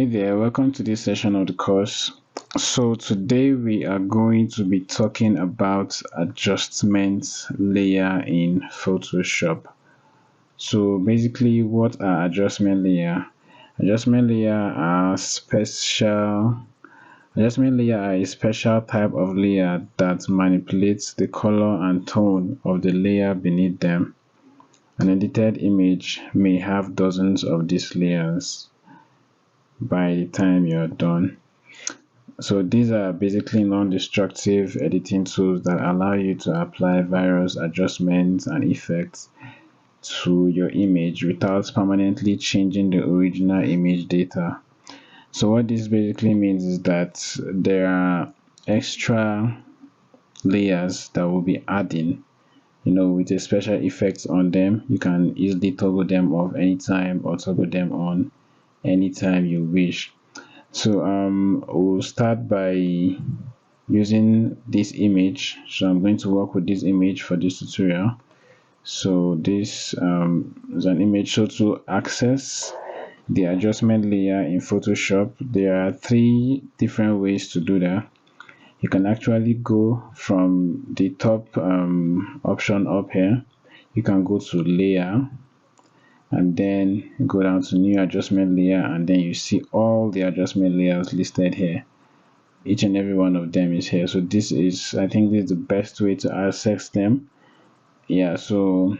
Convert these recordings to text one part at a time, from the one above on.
Hey there, welcome to this session of the course. So today we are going to be talking about adjustment layer in Photoshop. So basically what are adjustment layer? Adjustment layer are special Adjustment layer are a special type of layer that manipulates the color and tone of the layer beneath them. An edited image may have dozens of these layers by the time you're done. So these are basically non-destructive editing tools that allow you to apply various adjustments and effects to your image without permanently changing the original image data. So what this basically means is that there are extra layers that will be adding, with a special effects on them. You can easily toggle them off anytime or toggle them on anytime you wish. So we'll start by using this image. So I'm going to work with this image for this tutorial. So this is an image. So to access the adjustment layer in Photoshop, there are three different ways to do that. You can actually go from the top option up here. You can go to layer and then go down to new adjustment layer, and then you see all the adjustment layers listed here. Each and every one of them is here. So I think this is the best way to access them. Yeah, so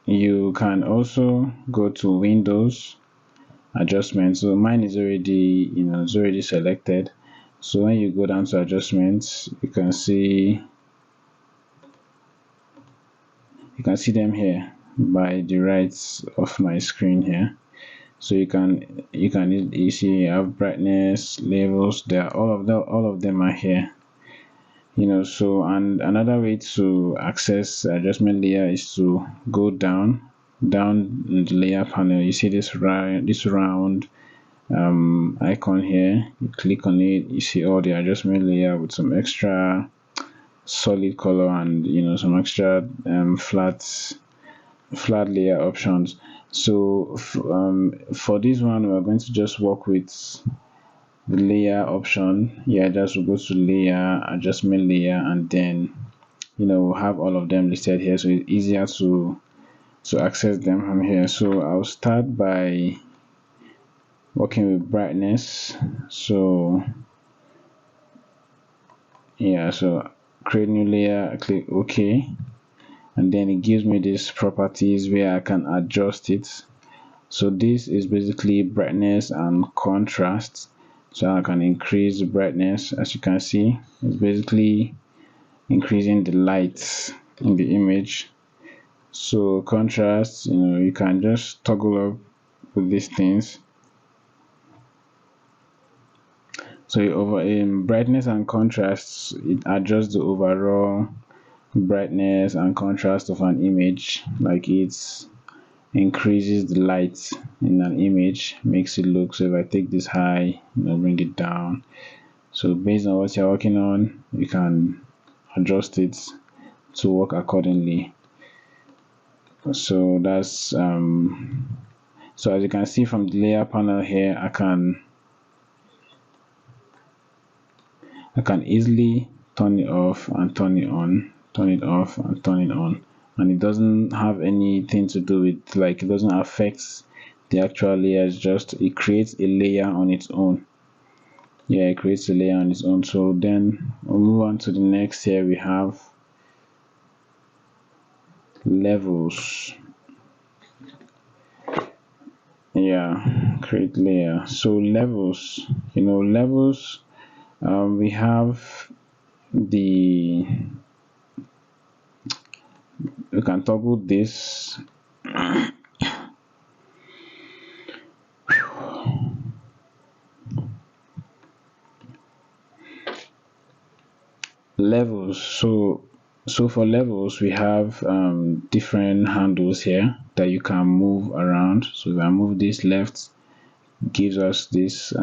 you can also go to Windows adjustments. So mine is already it's already selected. So when you go down to adjustments, you can see them here by the right of my screen here. So you see you have brightness, levels, all of them are here. So, and another way to access adjustment layer is to go down in the layer panel. You see this round icon here. You click on it, you see all the adjustment layer with some extra solid color and some extra flat layer options. So for this one, we're going to just work with the layer option. Just go to layer, adjustment layer, and then we'll have all of them listed here, so it's easier to access them from here. So I'll start by working with brightness. So create new layer, click OK, and then it gives me these properties where I can adjust it. So this is basically brightness and contrast. So I can increase the brightness. As you can see, it's basically increasing the light in the image. So contrast, you can just toggle up with these things. So over brightness and contrast, it adjusts the overall brightness and contrast of an image. Like it increases the light in an image, makes it look. So if I take this high, bring it down. So based on what you're working on, you can adjust it to work accordingly. So that's so as you can see from the layer panel here, I can easily turn it off and turn it on, turn it off and turn it on, and it doesn't have anything to do with, it doesn't affect the actual layers. Just it creates a layer on its own. It creates a layer on its own. So then we'll move on to the next. Here we have levels. Create layer. So levels, levels, we have we can toggle this. Levels. So for levels, we have different handles here that you can move around. So if I move this left, gives us this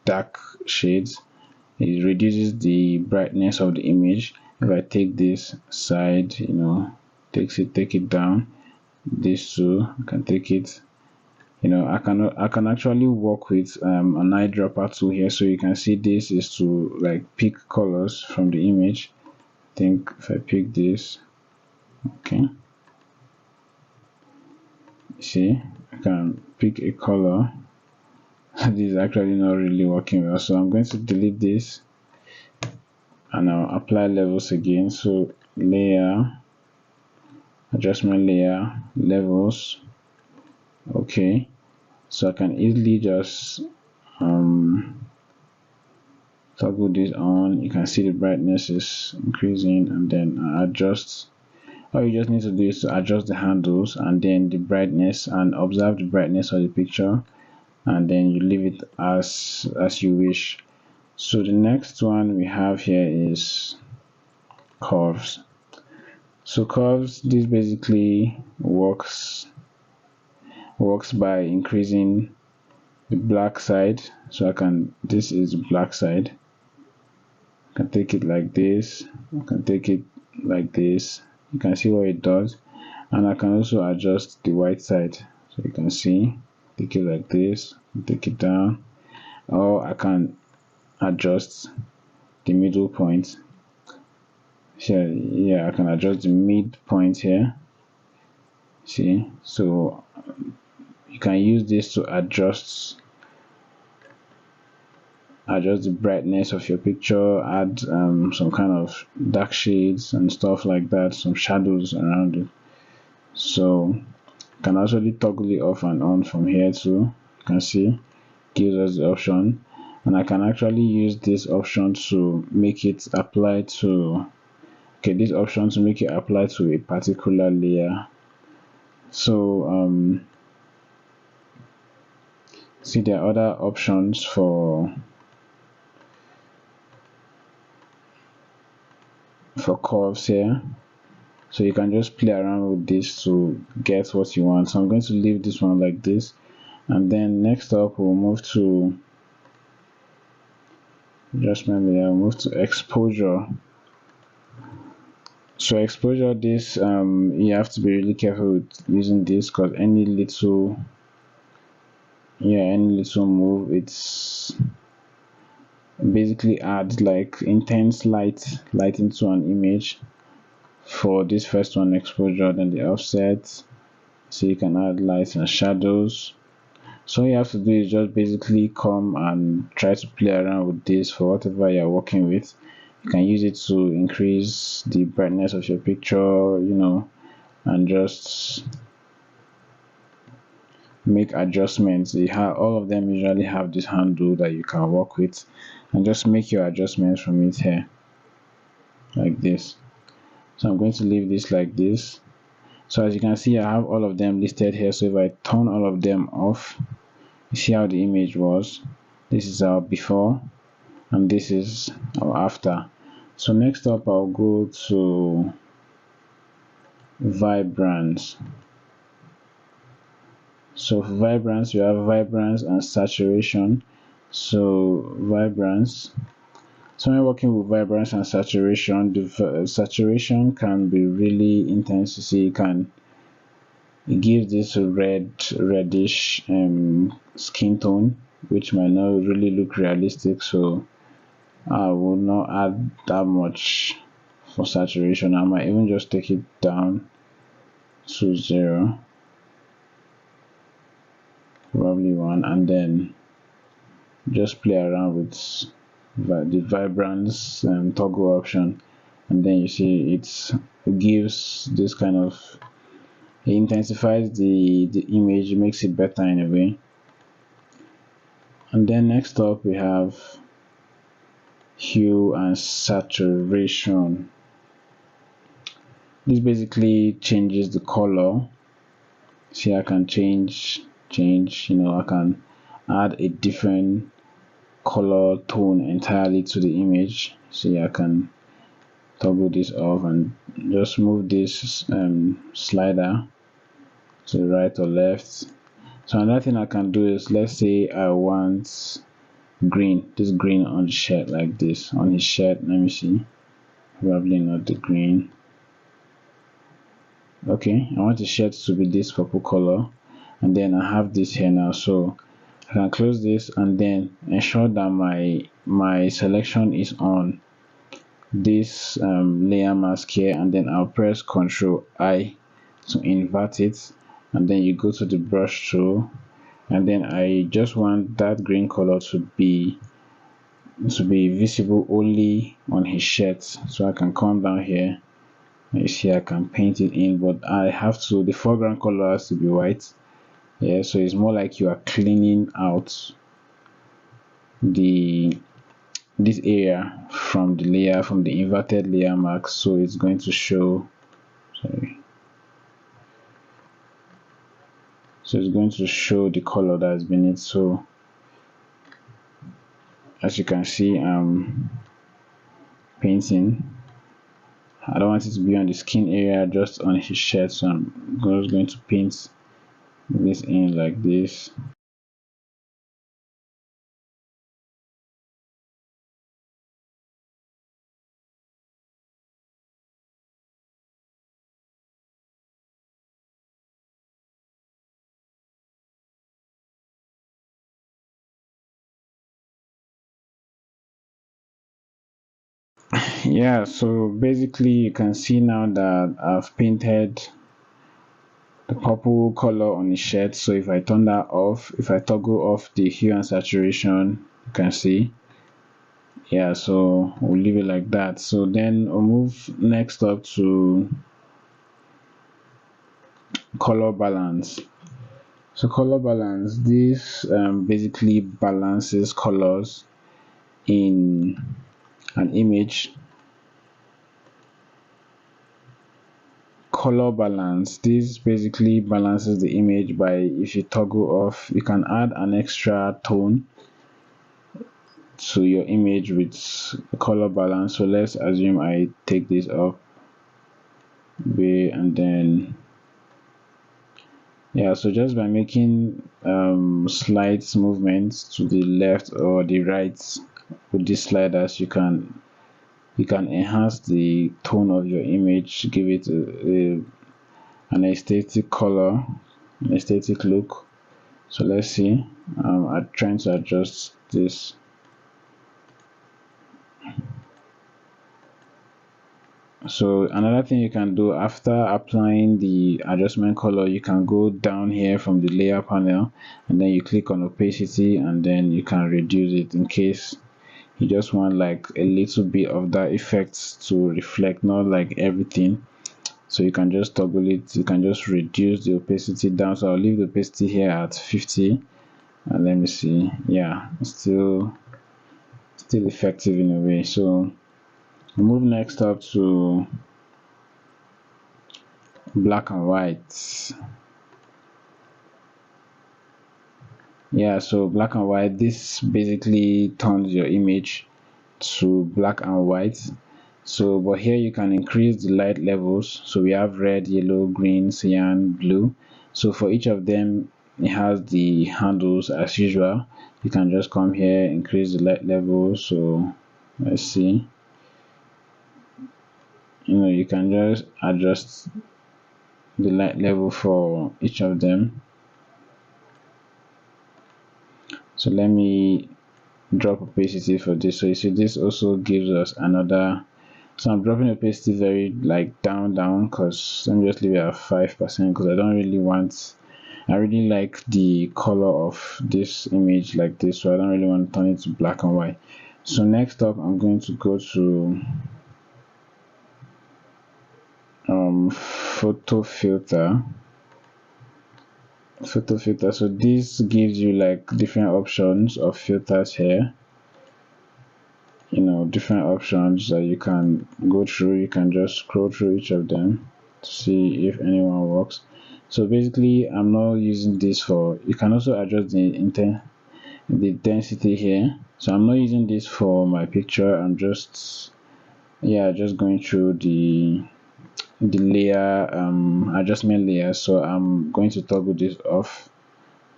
dark shades. It reduces the brightness of the image. If I take this side, take it down. This too, I can take it I can actually work with an eyedropper tool here. So you can see this is to like pick colors from the image. I think if I pick this, okay, see, I can pick a color. This is actually not really working well, so I'm going to delete this and I'll apply levels again. So layer, adjustment layer, levels. Okay, so I can easily just toggle this on. You can see the brightness is increasing, and then adjust. All you just need to do is to adjust the handles and then the brightness, and observe the brightness of the picture, and then you leave it as you wish. So the next one we have here is curves. So curves, this basically works by increasing the black side. So this is the black side. I can take it like this, I can take it like this. You can see what it does, and I can also adjust the white side. So you can see, take it like this, take it down, or I can adjust the middle point. Here, yeah, I can adjust the midpoint here. See, so you can use this to adjust the brightness of your picture, add some kind of dark shades and stuff like that, some shadows around it. So you can actually toggle it off and on from here too. You can see, gives us the option, and I can actually use this option to make it apply to this option to make it apply to a particular layer. So see, there are other options for curves here, so you can just play around with this to get what you want. So I'm going to leave this one like this, and then next up we'll move to adjustment layer, move to exposure. So exposure, this you have to be really careful with using this, because any little move, it's basically adds like intense light into an image. For this first one, exposure, then the offset, so you can add lights and shadows. So all you have to do is just basically come and try to play around with this for whatever you're working with. You can use it to increase the brightness of your picture, and just make adjustments. All of them usually have this handle that you can work with, and just make your adjustments from it here like this. So I'm going to leave this like this. So as you can see, I have all of them listed here. So if I turn all of them off, you see how the image was. This is our before and this is our after. So next up, I'll go to vibrance. So for vibrance, we have vibrance and saturation. So vibrance, so when working with vibrance and saturation, the saturation can be really intense. You see, it gives this reddish skin tone, which might not really look realistic. So I will not add that much for saturation. I might even just take it down to 0, probably 1, and then just play around with the vibrance toggle option, and then you see it gives this kind of, it intensifies the image, makes it better in a way. And then next up we have hue and saturation. This basically changes the color. See, I can change, I can add a different color tone entirely to the image. See, I can toggle this off and just move this slider to the right or left. So another thing I can do is, let's say I want this green on the shirt, like this on his shirt. Let me see, probably not the green. Okay, I want the shirt to be this purple color. and then I have this here now. So I can close this and then ensure that my selection is on this layer mask here, and then I'll press Ctrl I to invert it, and then you go to the brush tool, and then I just want that green color to be visible only on his shirt. So I can come down here, you see I can paint it in, but I have to, the foreground color has to be white. Yeah, so it's more like you are cleaning out the this area from the layer, from the inverted layer mark, so it's going to show, sorry, so it's going to show the color that's beneath. So as you can see, I'm painting. I don't want it to be on the skin area, just on his shirt, so I'm just going to paint this in like this. Yeah, so basically you can see now that I've painted the purple color on his shirt. So if I turn that off, if I toggle off the hue and saturation, you can see, yeah, so we'll leave it like that. So then we'll move next up to color balance. So color balance, this basically balances colors in an image. Color balance, this basically balances the image by, if you toggle off, you can add an extra tone to your image with color balance. So let's assume I take this up and then, yeah, so just by making slight movements to the left or the right with these sliders, you can enhance the tone of your image, give it an aesthetic color, an aesthetic look. So let's see, I'm trying to adjust this. So another thing you can do after applying the adjustment color, you can go down here from the layer panel, and then you click on opacity, and then you can reduce it in case you just want like a little bit of that effect to reflect, not like everything. So you can just toggle it, you can just reduce the opacity down. So I'll leave the opacity here at 50, and let me see, yeah, still effective in a way. So move next up to black and white. Yeah, so black and white, this basically turns your image to black and white. So but here you can increase the light levels. So we have red, yellow, green, cyan, blue. So for each of them, it has the handles as usual. You can just come here, increase the light level. So let's see, you can just adjust the light level for each of them. So let me drop opacity for this. So you see this also gives us another, so I'm dropping opacity very like down, because let me just leave it at 5%, because I don't really want, I really like the color of this image like this, so I don't really want to turn it to black and white. So next up, I'm going to go to photo filter. So this gives you like different options of filters here, different options that you can go through. You can just scroll through each of them to see if anyone works. So basically, I'm not using this for, you can also adjust the density here. So I'm not using this for my picture. I'm just, yeah, just going through the layer adjustment layer. So I'm going to toggle this off.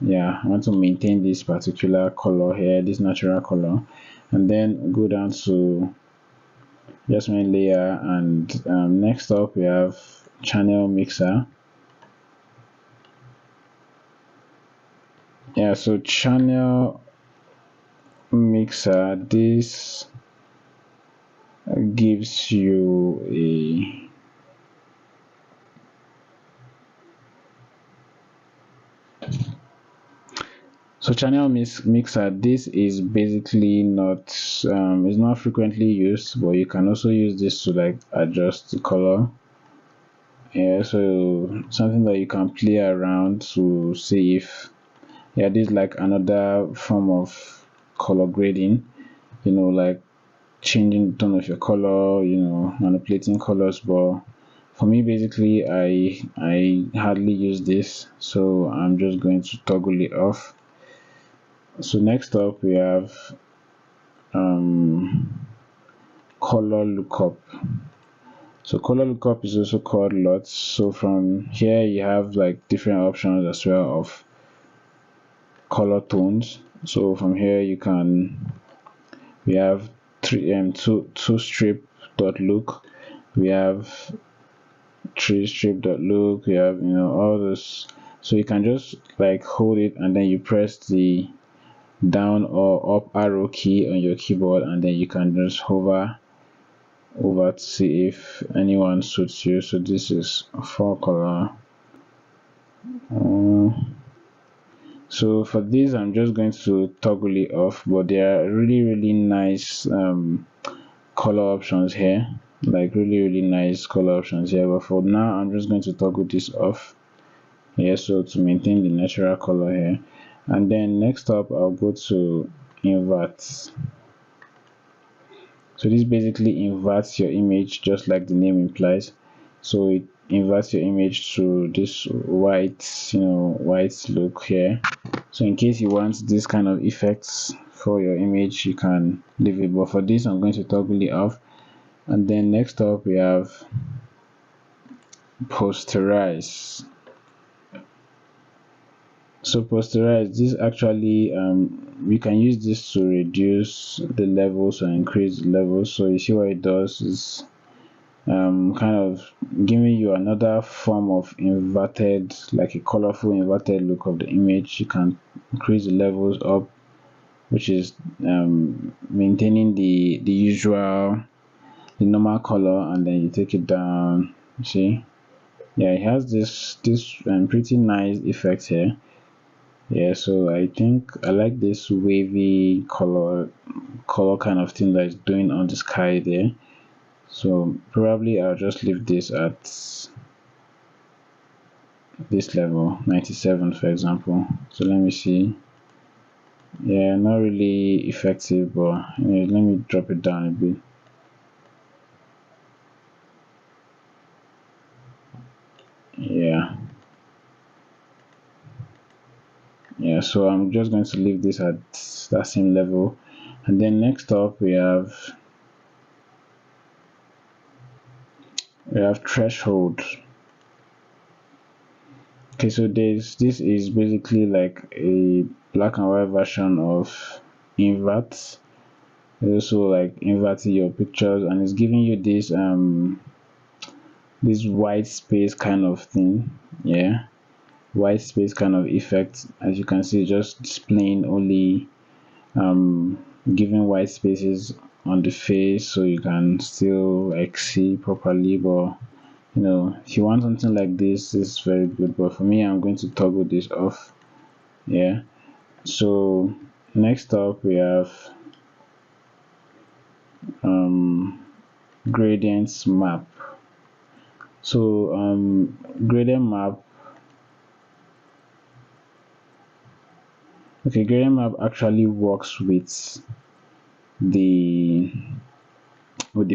Yeah, I want to maintain this particular color here, this natural color, and then go down to adjustment layer, and next up we have channel mixer. Yeah, so channel mixer, this gives you a channel mixer, this is basically not is not frequently used, but you can also use this to like adjust the color. Yeah, so something that you can play around to see if, yeah, this is like another form of color grading, like changing the tone of your color, manipulating colors. But for me, basically, I hardly use this, so I'm just going to toggle it off. So next up we have color lookup. So color lookup is also called LUTs. So from here you have like different options as well of color tones. So from here we have two strip dot look, we have three strip dot look, we have all this. So you can just like hold it and then you press the down or up arrow key on your keyboard, and then you can just hover over to see if anyone suits you. So this is four color. So for this I'm just going to toggle it off, but there are really nice color options here, like really nice color options here, but for now I'm just going to toggle this off here, so to maintain the natural color here. And then next up I'll go to invert. So this basically inverts your image just like the name implies. So it inverts your image to this white look here. So in case you want this kind of effects for your image, you can leave it, but for this I'm going to toggle it off. And then next up we have posterize. So posterize, this actually we can use this to reduce the levels or increase the levels. So you see what it does is kind of giving you another form of inverted, like a colorful inverted look of the image. You can increase the levels up, which is maintaining the normal color, and then you take it down. You see, yeah, it has this pretty nice effect here. Yeah, so I think I like this wavy color kind of thing that is doing on the sky there. So probably I'll just leave this at this level, 97 for example. So let me see. Yeah, not really effective, but let me drop it down a bit. Yeah, so I'm just going to leave this at that same level. And then next up we have threshold. Okay, so this is basically like a black and white version of invert. It's also like inverting your pictures, and it's giving you this white space kind of thing. Yeah, white space kind of effect. As you can see, just displaying only giving white spaces on the face, so you can still like see properly. But if you want something like this, it's very good, but for me I'm going to toggle this off. Yeah, so next up we have gradients map. So gradient map, okay, gradient map actually works with the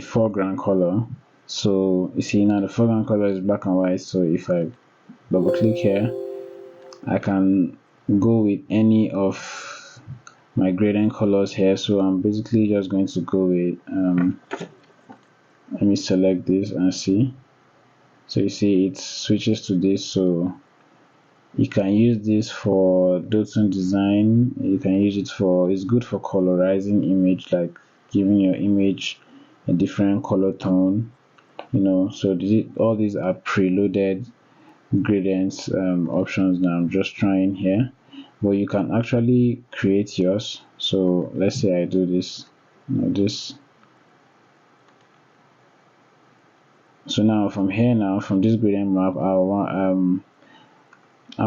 foreground color. So you see now the foreground color is black and white, so if I double click here, I can go with any of my gradient colors here. So I'm basically just going to go with let me select this and see. So you see it switches to this, so you can use this for dotting design. You can use it for, it's good for colorizing image, like giving your image a different color tone. So all these are preloaded gradients options that I'm just trying here. but you can actually create yours. So let's say I do this, this. So now from here, now from this gradient map, I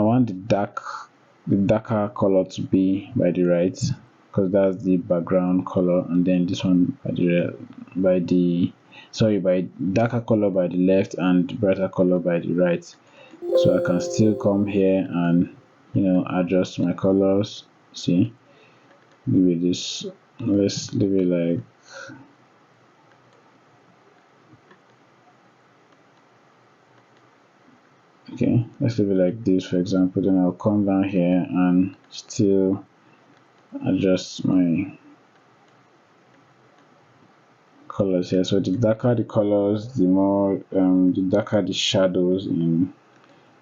want the darker color to be by the right, because that's the background color, and then this one by the sorry by darker color by the left and brighter color by the right. So I can still come here and adjust my colors. See, leave it this. Let's leave it like, okay, let's leave it like this, for example. Then I'll come down here and still adjust my colors here. So the darker the colors, the more the darker the shadows in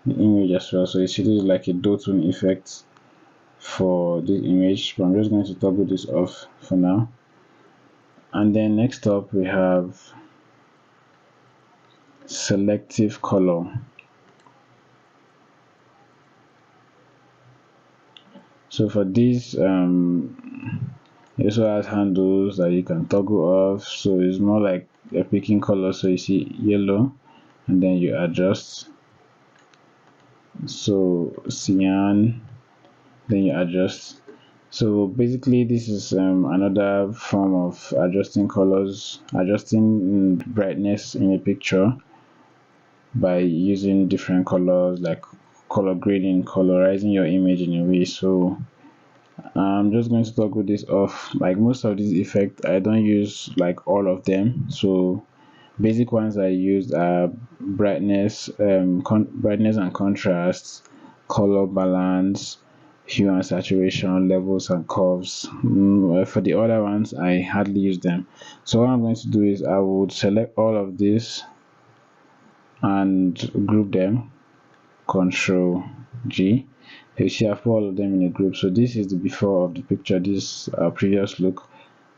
the image as well. So it's really like a dual tone effect for this image, but I'm just going to toggle this off for now. And then next up we have selective color. So for this it also has handles that you can toggle off. So it's more like a picking color. So you see yellow, and then you adjust. So cyan, then you adjust. So basically this is another form of adjusting colors, adjusting brightness in a picture by using different colors, like color grading, colorizing your image in a way. So I'm just going to toggle this off. Like most of these effects, I don't use like all of them. So basic ones I used are brightness, brightness and contrast, color balance, hue and saturation, levels and curves. For the other ones, I hardly use them. So what I'm going to do is I would select all of this and group them. Control G. You see I've put all of them in a group. So this is the before of the picture, this previous look,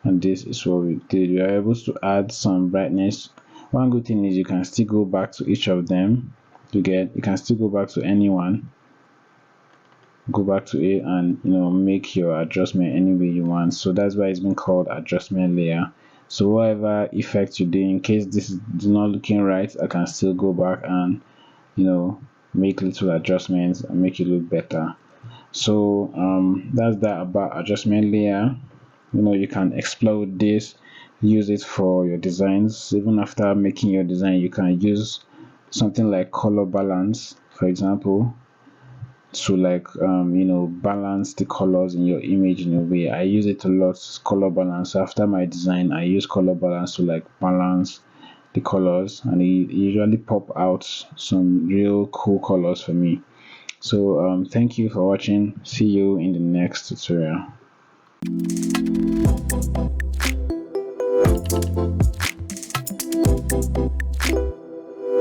and this is what we did. We are able to add some brightness. One good thing is you can still go back to each of them you can still go back to anyone, go back to it, and make your adjustment any way you want. So that's why it's been called adjustment layer. So whatever effect you do, in case this is not looking right, I can still go back and make little adjustments and make it look better. So that's that about adjustment layer. You can explore this, use it for your designs. Even after making your design, you can use something like color balance, for example, to like balance the colors in your image in a way. I use it a lot, color balance. After my design, I use color balance to like balance the colors, and it usually pop out some real cool colors for me. So thank you for watching. See you in the next tutorial.